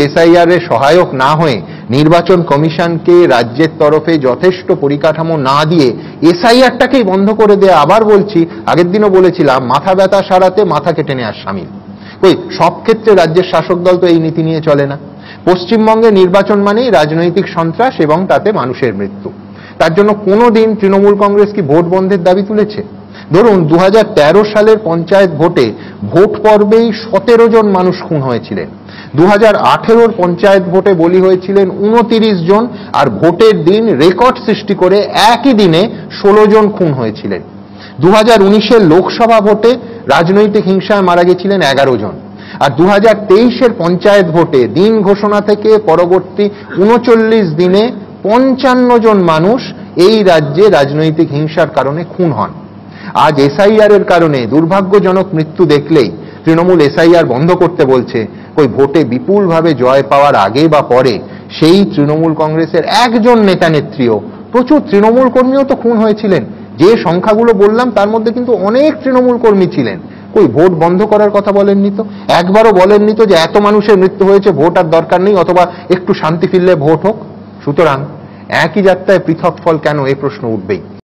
SIR এর সহায়ক না হয়ে নির্বাচন কমিশনকে রাজ্যের তরফে যথেষ্ট পরিকাঠামো না দিয়ে এসআইআরটাকেই বন্ধ করে দেয়া। আবার বলছি, আগের দিনও বলেছিলাম, মাথা ব্যথা সারাতে মাথা কেটে নেওয়ার সামিল। ওই সব ক্ষেত্রে রাজ্যের শাসক দল তো এই নীতি নিয়ে চলে না। পশ্চিমবঙ্গে নির্বাচন মানেই রাজনৈতিক সন্ত্রাস এবং তাতে মানুষের মৃত্যু। তার জন্য কোনোদিন তৃণমূল কংগ্রেস কি ভোট বন্ধের দাবি তুলেছে? ধরুন 2013 সালের পঞ্চায়েত ভোটে ভোট পর্বেই 17 জন মানুষ খুন হয়েছিলেন। 2018 পঞ্চায়েত ভোটে বলি হয়েছিলেন 29 জন, আর ভোটের দিন রেকর্ড সৃষ্টি করে একই দিনে 16 জন খুন হয়েছিলেন। 2019 লোকসভা ভোটে রাজনৈতিক হিংসায় মারা গেছিলেন 11 জন। আর 2023 পঞ্চায়েত ভোটে দিন ঘোষণা থেকে পরবর্তী 39 দিনে 55 জন মানুষ এই রাজ্যে রাজনৈতিক হিংসার কারণে খুন হন। আজ এসআইআর এর কারণে দুর্ভাগ্যজনক মৃত্যু দেখলেই তৃণমূল এসআইআর বন্ধ করতে বলছে। ওই ভোটে বিপুলভাবে জয় পাওয়ার আগে বা পরে সেই তৃণমূল কংগ্রেসের একজন নেতা নেত্রীও, প্রচুর তৃণমূল কর্মীও তো খুন হয়েছিলেন। যে সংখ্যাগুলো বললাম তার মধ্যে কিন্তু অনেক তৃণমূল কর্মী ছিলেন। ওই ভোট বন্ধ করার কথা বলেননি তো, একবারও বলেননি তো যে এত মানুষের মৃত্যু হয়েছে, ভোট আর দরকার নেই, অথবা একটু শান্তি ফিরলে ভোট হোক। সুতরাং একই যাত্রায় পৃথক ফল কেন, এই প্রশ্ন উঠবেই।